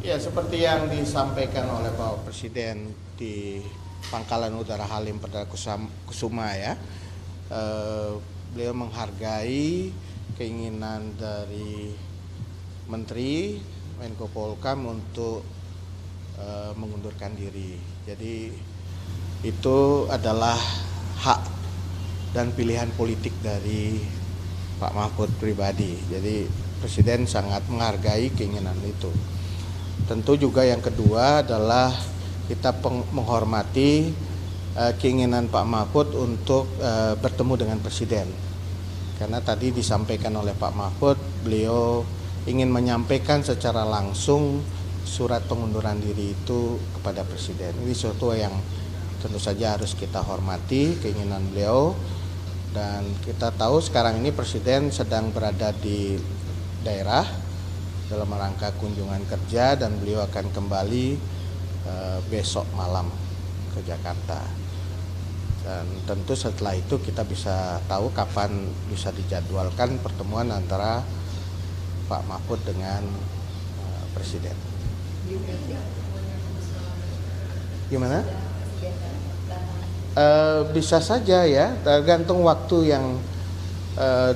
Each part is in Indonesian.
Ya, seperti yang disampaikan oleh Bapak Presiden di Pangkalan Udara Halim Perdana Kusuma ya, beliau menghargai keinginan dari Menteri Menko Polhukam untuk mengundurkan diri. Jadi itu adalah hak dan pilihan politik dari Pak Mahfud pribadi. Jadi Presiden sangat menghargai keinginan itu. Tentu juga yang kedua adalah kita menghormati keinginan Pak Mahfud untuk bertemu dengan Presiden. Karena tadi disampaikan oleh Pak Mahfud, beliau ingin menyampaikan secara langsung surat pengunduran diri itu kepada Presiden. Ini sesuatu yang tentu saja harus kita hormati keinginan beliau. Dan kita tahu sekarang ini Presiden sedang berada di daerah dalam rangka kunjungan kerja dan beliau akan kembali besok malam ke Jakarta. Dan tentu setelah itu kita bisa tahu kapan bisa dijadwalkan pertemuan antara Pak Mahfud dengan Presiden. Gimana? Bisa saja ya, tergantung waktu yang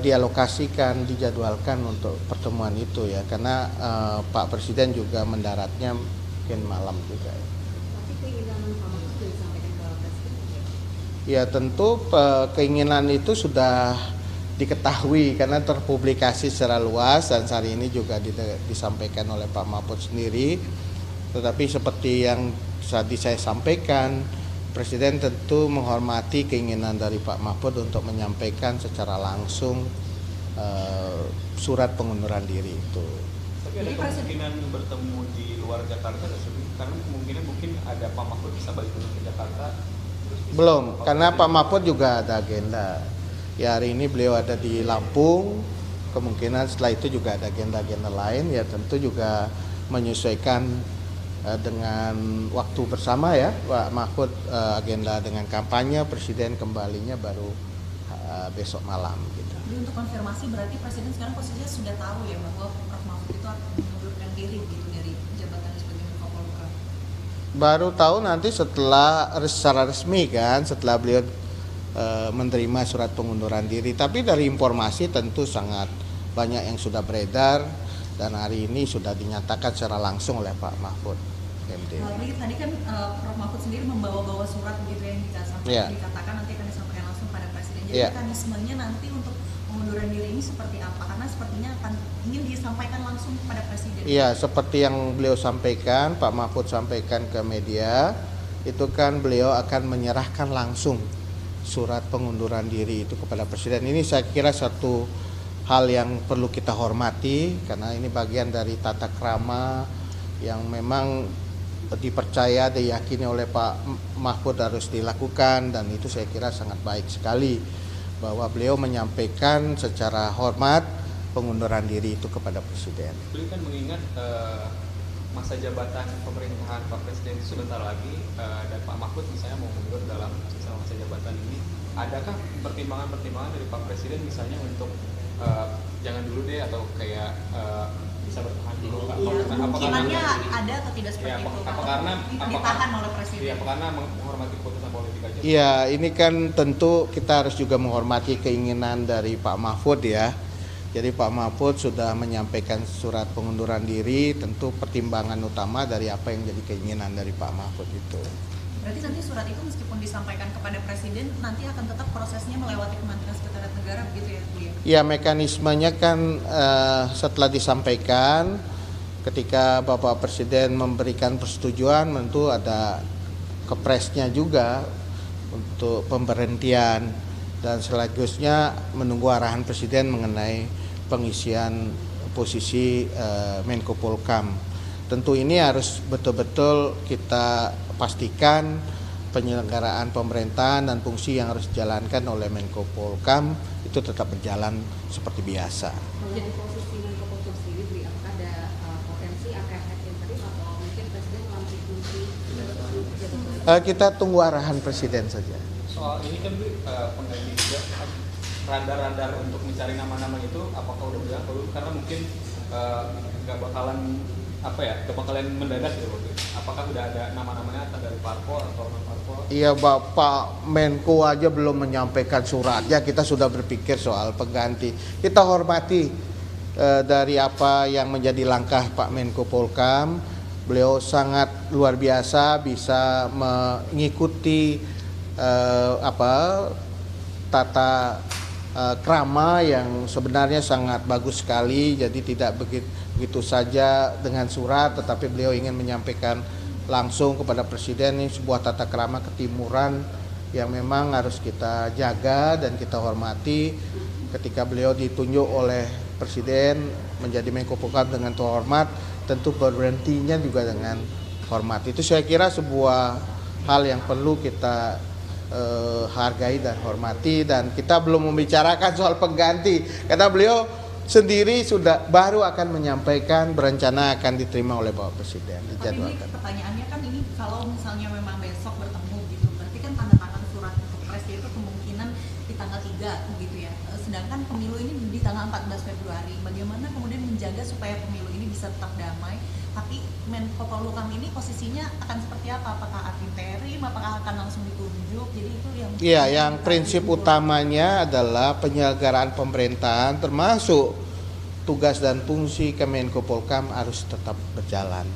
dialokasikan, dijadwalkan untuk pertemuan itu ya, karena Pak Presiden juga mendaratnya mungkin malam juga. Tapi keinginan Pak Mahfud sudah disampaikan ke Presiden? Ya tentu keinginan itu sudah diketahui karena terpublikasi secara luas dan hari ini juga disampaikan oleh Pak Mahfud sendiri. Tetapi seperti yang tadi saya sampaikan, Presiden tentu menghormati keinginan dari Pak Mahfud untuk menyampaikan secara langsung surat pengunduran diri itu. Tapi ada kemungkinan bertemu di luar Jakarta, karena mungkin ada Pak Mahfud bisa balik ke Jakarta. Belum, karena Pak Mahfud juga ada agenda. Ya hari ini beliau ada di Lampung, kemungkinan setelah itu juga ada agenda-agenda lain. Ya tentu juga menyesuaikan dengan waktu bersama ya, Pak Mahfud agenda dengan kampanye, Presiden kembalinya baru besok malam gitu. Jadi untuk konfirmasi berarti Presiden sekarang posisinya sudah tahu ya bahwa Prof Mahfud itu akan mengundurkan diri gitu dari jabatannya sebagai Menko Polhukam. Baru tahu nanti setelah secara resmi kan, setelah beliau menerima surat pengunduran diri. Tapi dari informasi tentu sangat banyak yang sudah beredar dan hari ini sudah dinyatakan secara langsung oleh Pak Mahfud MD. Tadi kan Prof Mahfud sendiri membawa surat begitu yang dikatakan nanti akan disampaikan langsung pada Presiden. Jadi mekanismenya nanti untuk pengunduran diri ini seperti apa? Karena sepertinya akan ingin disampaikan langsung kepada Presiden. Iya, seperti yang beliau sampaikan, Pak Mahfud sampaikan ke media, itu kan beliau akan menyerahkan langsung surat pengunduran diri itu kepada Presiden. Ini saya kira satu hal yang perlu kita hormati karena ini bagian dari tata krama yang memang dipercaya, diyakini oleh Pak Mahfud harus dilakukan, dan itu saya kira sangat baik sekali bahwa beliau menyampaikan secara hormat pengunduran diri itu kepada Presiden. Beliau kan mengingat masa jabatan pemerintahan Pak Presiden sebentar lagi dan Pak Mahfud misalnya mau mundur dalam sisa masa jabatan ini, adakah pertimbangan-pertimbangan dari Pak Presiden misalnya untuk jangan dulu deh atau kayak bisa bertahan dulu? Iya, kemungkinannya ada atau tidak seperti itu? Apa karena ditahan oleh Presiden? Iya, apa karena menghormati keputusan politik aja? Iya, ini kan tentu kita harus juga menghormati keinginan dari Pak Mahfud ya. Jadi Pak Mahfud sudah menyampaikan surat pengunduran diri, tentu pertimbangan utama dari apa yang jadi keinginan dari Pak Mahfud itu. Berarti nanti surat itu meskipun disampaikan kepada Presiden, nanti akan tetap prosesnya melewati Kementerian Sekretariat Negara begitu ya, Bu? Ya, mekanismenya kan setelah disampaikan, ketika Bapak Presiden memberikan persetujuan, tentu ada kepresnya juga untuk pemberhentian dan selanjutnya menunggu arahan Presiden mengenai pengisian posisi Menko Polhukam. Tentu ini harus betul-betul kita pastikan penyelenggaraan pemerintahan dan fungsi yang harus dijalankan oleh Menko Polhukam itu tetap berjalan seperti biasa. Jadi posisi Menko Polhukam sendiri, apakah ada potensi akan head interim atau mungkin Presiden melantik fungsi? Kita tunggu arahan Presiden saja. Soal ini kan pengganti juga radar-radar untuk mencari nama-nama itu apakah udah bilang dulu, karena mungkin nggak bakalan kebakalan mendadak ya Pak? Apakah sudah ada nama-namanya atau dari parpol atau non parpol? Iya, Bapak Menko aja belum menyampaikan suratnya, kita sudah berpikir soal pengganti. Kita hormati dari apa yang menjadi langkah Pak Menko Polhukam. Beliau sangat luar biasa bisa mengikuti tata krama yang sebenarnya sangat bagus sekali. Jadi tidak begitu saja dengan surat, tetapi beliau ingin menyampaikan langsung kepada Presiden. Ini sebuah tata krama ketimuran yang memang harus kita jaga dan kita hormati. Ketika beliau ditunjuk oleh Presiden menjadi Menko Polhukam dengan terhormat, tentu berhentinya juga dengan hormat. Itu saya kira sebuah hal yang perlu kita hargai dan hormati, dan kita belum membicarakan soal pengganti karena beliau sendiri sudah baru akan menyampaikan berencana akan diterima oleh Bapak Presiden. Tapi ini pertanyaannya kan ini kalau misalnya memang besok bertemu gitu, berarti kan tanda tangan surat untuk Presiden itu kemungkinan di tanggal 3 gitu ya. Sedangkan pemilu ini di tanggal 14 Februari. Bagaimana kemudian menjaga supaya pemilu ini bisa tetap damai? Tapi Menko Polhukam ini posisinya akan seperti apa? Apakah ad interim? Apakah akan langsung ditunjuk? Jadi itu yang iya, yang prinsip utamanya adalah penyelenggaraan pemerintahan termasuk tugas dan fungsi Kemenko Polhukam harus tetap berjalan.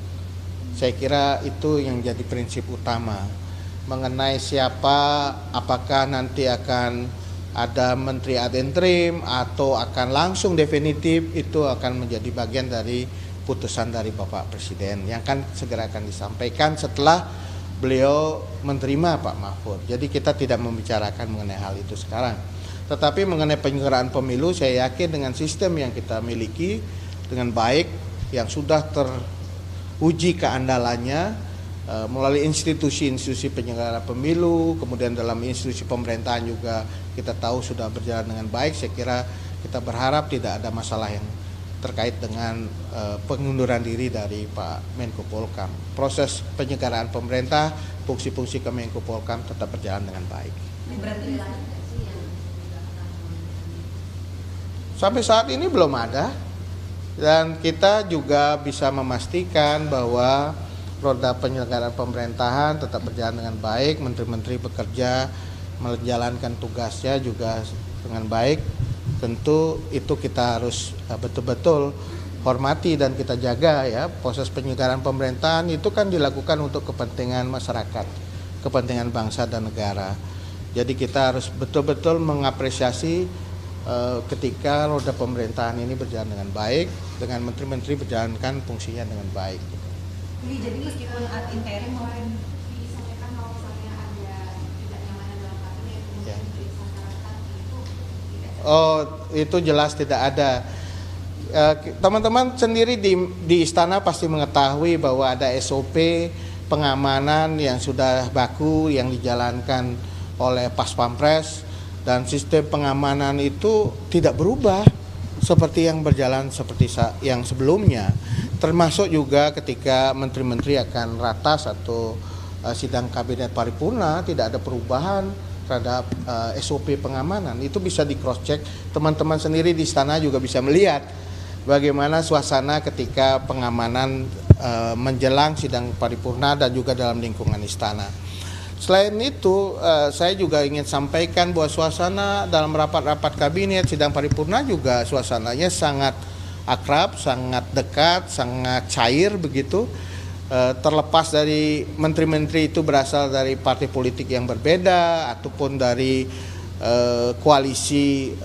Saya kira itu yang jadi prinsip utama. Mengenai siapa, apakah nanti akan ada menteri ad interim atau akan langsung definitif, itu akan menjadi bagian dari putusan dari Bapak Presiden yang kan segera akan disampaikan setelah beliau menerima Pak Mahfud. Jadi kita tidak membicarakan mengenai hal itu sekarang. Tetapi mengenai penyelenggaraan pemilu, saya yakin dengan sistem yang kita miliki dengan baik, yang sudah teruji keandalannya melalui institusi-institusi penyelenggara pemilu, kemudian dalam institusi pemerintahan juga kita tahu sudah berjalan dengan baik. Saya kira kita berharap tidak ada masalah yang terkait dengan pengunduran diri dari Pak Menko Polhukam. Proses penyelenggaraan pemerintah, fungsi-fungsi Kemenko Polhukam tetap berjalan dengan baik. Berarti Sampai saat ini belum ada, dan kita juga bisa memastikan bahwa roda penyelenggaraan pemerintahan tetap berjalan dengan baik. Menteri-menteri bekerja menjalankan tugasnya juga dengan baik. Tentu itu kita harus betul-betul hormati dan kita jaga ya. Proses penyelenggaraan pemerintahan itu kan dilakukan untuk kepentingan masyarakat, kepentingan bangsa dan negara. Jadi kita harus betul-betul mengapresiasi ketika roda pemerintahan ini berjalan dengan baik, dengan menteri-menteri berjalankan fungsinya dengan baik. Ini jadi meskipun ad interim maupun disampaikan kalau misalnya ada ketidaknyamanan dalam kabinet, kemudian diperiksa masyarakat itu tidak. Oh, itu jelas tidak ada. Teman-teman sendiri di istana pasti mengetahui bahwa ada SOP pengamanan yang sudah baku yang dijalankan oleh Pas Pampres, dan sistem pengamanan itu tidak berubah seperti yang berjalan seperti yang sebelumnya. Termasuk juga ketika menteri-menteri akan ratas atau sidang kabinet paripurna, tidak ada perubahan terhadap SOP pengamanan. Itu bisa di cross check. Teman-teman sendiri di istana juga bisa melihat bagaimana suasana ketika pengamanan menjelang sidang paripurna dan juga dalam lingkungan istana. Selain itu, saya juga ingin sampaikan bahwa suasana dalam rapat-rapat kabinet, sidang paripurna juga suasananya sangat akrab, sangat dekat, sangat cair begitu. Terlepas dari menteri-menteri itu berasal dari partai politik yang berbeda ataupun dari koalisi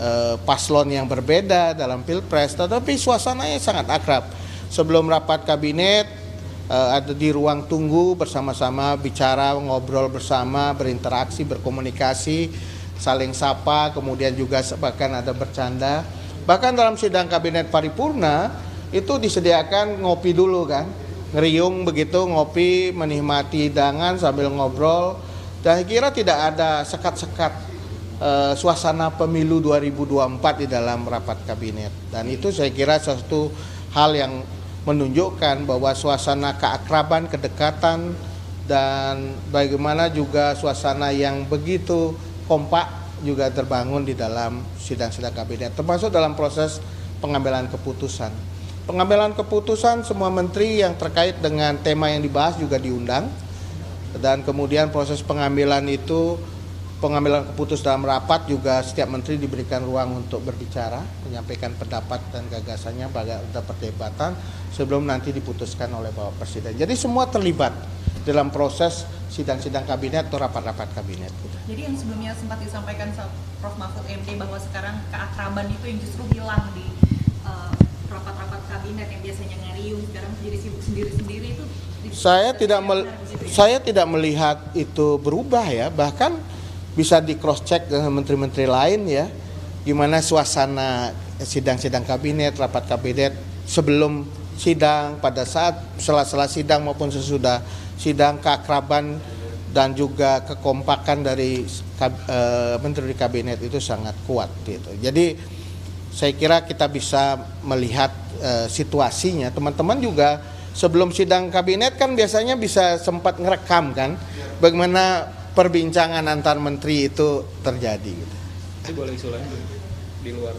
paslon yang berbeda dalam pilpres, tetapi suasananya sangat akrab. Sebelum rapat kabinet ada di ruang tunggu bersama-sama bicara, ngobrol bersama, berinteraksi, berkomunikasi, saling sapa, kemudian juga bahkan ada bercanda. Bahkan dalam sidang kabinet paripurna itu disediakan ngopi dulu kan, ngeriung begitu, ngopi, menikmati hidangan sambil ngobrol. Dan kira tidak ada sekat-sekat suasana pemilu 2024 di dalam rapat kabinet. Dan itu saya kira satu hal yang menunjukkan bahwa suasana keakraban, kedekatan, dan bagaimana juga suasana yang begitu kompak juga terbangun di dalam sidang-sidang kabinet, termasuk dalam proses pengambilan keputusan. pengambilan keputusan semua menteri yang terkait dengan tema yang dibahas juga diundang, dan kemudian proses pengambilan keputusan dalam rapat juga setiap menteri diberikan ruang untuk berbicara, menyampaikan pendapat dan gagasannya pada perdebatan sebelum nanti diputuskan oleh Bapak Presiden. Jadi semua terlibat dalam proses sidang-sidang kabinet atau rapat-rapat kabinet. Jadi yang sebelumnya sempat disampaikan Prof. Mahfud MD bahwa sekarang keakraban itu yang justru hilang di rapat-rapat kabinet yang biasanya ngariung, sekarang jadi sibuk sendiri-sendiri itu. Saya tidak melihat itu berubah ya, bahkan bisa di cross check dengan menteri-menteri lain ya, gimana suasana sidang-sidang kabinet, rapat kabinet sebelum sidang, pada saat sela-sela sidang maupun sesudah sidang, keakraban dan juga kekompakan dari menteri di kabinet itu sangat kuat gitu. Jadi saya kira kita bisa melihat situasinya. Teman-teman juga sebelum sidang kabinet kan biasanya bisa sempat ngerekam kan bagaimana perbincangan antar menteri itu terjadi gitu. Itu boleh isu lain di luar